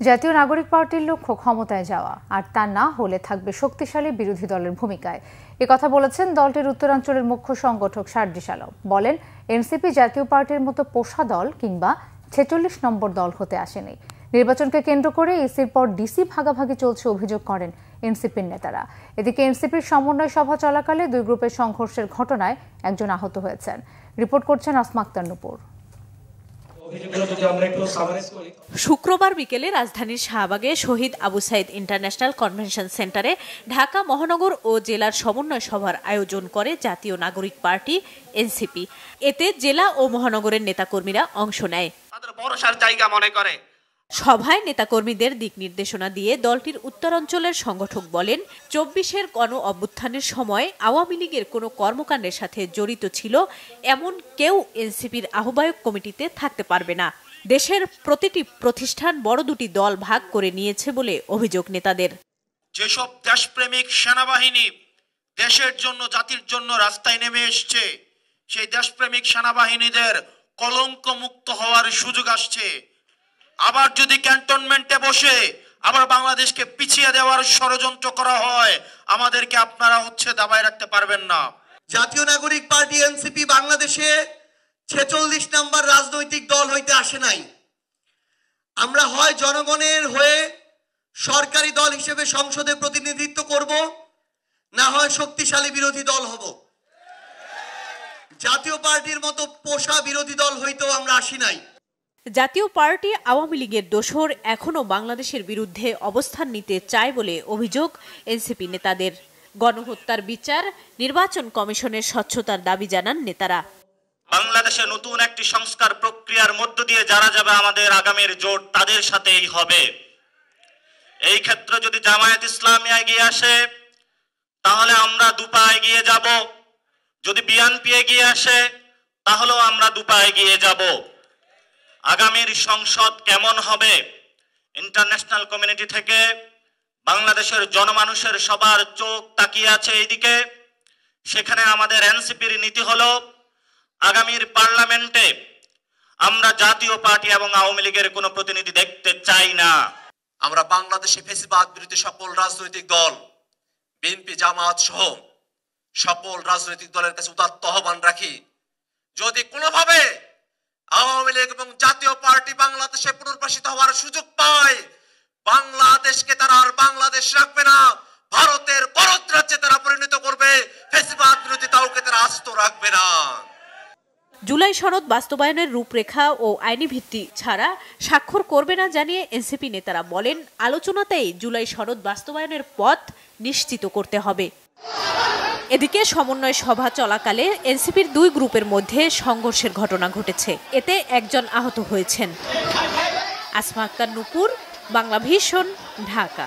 জাতীয় নাগরিক পার্টির লক্ষ্য ক্ষমতায় যাওয়া, আর তা না হলে থাকবে শক্তিশালী বিরোধী দলের ভূমিকায়। একথা বলেছেন দলটির উত্তরাঞ্চলের মুখ্য সংগঠক সার্জিস আলম। বলেন, এনসিপি জাতীয় পার্টির মতো পোষা দল কিংবা ৪৬ নম্বর দল হতে আসেনি। নির্বাচনকে কেন্দ্র করে ইসির পর ডিসি ভাগাভাগি চলছে অভিযোগ করেন এনসিপির নেতারা। এদিকে এনসিপির সমন্বয় সভা চলাকালে দুই গ্রুপের সংঘর্ষের ঘটনায় একজন আহত হয়েছেন। রিপোর্ট করছেন আসমা আক্তার নূপুর। শুক্রবার বিকেলে রাজধানীর শাহবাগে শহীদ আবু সাইদ ইন্টারন্যাশনাল কনভেনশন সেন্টারে ঢাকা মহানগর ও জেলার সমন্বয় সভার আয়োজন করে জাতীয় নাগরিক পার্টি এনসিপি। এতে জেলা ও মহানগরের নেতাকর্মীরা অংশ নেয়। সভায় নেতাকর্মীদের দিক নির্দেশনা দিয়ে দলটির উত্তরাঞ্চলের সংগঠক বলেন, ২৪-এর গণ অভ্যুত্থানের সময় আওয়ামী লীগের কোনো কর্মকাণ্ডের সাথে জড়িত ছিল এমন কেউ এনসিপির আহ্বায়ক কমিটিতে থাকতে পারবে না। দেশের প্রতিটি প্রতিষ্ঠান বড় দুটি দল ভাগ করে নিয়েছে বলে অভিযোগ নেতাদের। যেসব দেশপ্রেমিক সেনাবাহিনী দেশের জন্য, জাতির জন্য রাস্তায় নেমে এসছে, সেই দেশপ্রেমিক সেনাবাহিনীদের কলঙ্ক মুক্ত হওয়ার সুযোগ আসছে। আবার যদি ক্যান্টনমেন্টে বসে আবার বাংলাদেশকে পিছিয়ে দেওয়ার ষড়যন্ত্র করা হয়, আমাদেরকে আপনারা দাবায় রাখতে পারবেন না। জাতীয় নাগরিক পার্টি এনসিপি বাংলাদেশে ৪৬ নম্বর রাজনৈতিক দল হইতে আসে নাই। আমরা হয় জনগণের হয়ে সরকারি দল হিসেবে সংসদে প্রতিনিধিত্ব করব, না হয় শক্তিশালী বিরোধী দল হব। জাতীয় পার্টির মতো পোষা বিরোধী দল হইতেও আমরা আসি নাই। জাতীয় পার্টি আওয়ামী লীগের দোসর এখনও বাংলাদেশের বিরুদ্ধে অবস্থান নিতে চায় বলে অভিযোগ এনসিপি নেতাদের। গণহত্যার বিচার, নির্বাচন কমিশনের স্বচ্ছতার দাবি জানান নেতারা। বাংলাদেশে নতুন একটি সংস্কার প্রক্রিয়ার মধ্য দিয়ে যারা যাবে আমাদের আগামীর জোট তাদের সাথেই হবে। এই ক্ষেত্রে যদি জামায়াত ইসলামী এগিয়ে আসে তাহলে আমরা দুপা এগিয়ে যাব, যদি বিএনপি এগিয়ে আসে তাহলেও আমরা দুপা এগিয়ে যাব। আগামীর সংসদ কেমন হবে, ইন্টারন্যাশনাল কমিউনিটি থেকে বাংলাদেশের জনমানুষের সবার চোখ তাকিয়ে আছে এইদিকে। সেখানে আমাদের এনসিপির নীতি হলো, আগামীর পার্লামেন্টে আমরা জাতীয় পার্টি এবং আওয়ামী লীগের কোনো প্রতিনিধি দেখতে চাই না। আমরা বাংলাদেশে ফ্যাসিবাদ বিরোধী সকল রাজনৈতিক দল, বিএনপি, জামায়াত সহ সকল রাজনৈতিক দলের কাছে উদাত্ত আহ্বান রাখি, যদি কোনোভাবে আওয়ামী লীগ এবং জাতীয় পার্টি বাংলাদেশে পুনর্বাসিত হওয়ার সুযোগ পায়, বাংলাদেশকে তারা আর বাংলাদেশ রাখবে না, ভারতের করদ রাজ্যে তারা পরিণত করবে। ফ্যাসিবাদ বিরোধী দলকে তারা আস্ত রাখবে না। জুলাই সনদ বাস্তবায়নের রূপরেখা ও আইনি ভিত্তি ছাড়া স্বাক্ষর করবে না জানিয়ে এনসিপি নেতারা বলেন, আলোচনাতেই জুলাই সনদ বাস্তবায়নের পথ নিশ্চিত করতে হবে। এদিকে সমন্বয় সভা চলাকালে এনসিপির দুই গ্রুপের মধ্যে সংঘর্ষের ঘটনা ঘটেছে। এতে একজন আহত হয়েছেন। আসমা আক্তার নূপুর, বাংলাভিশন, ঢাকা।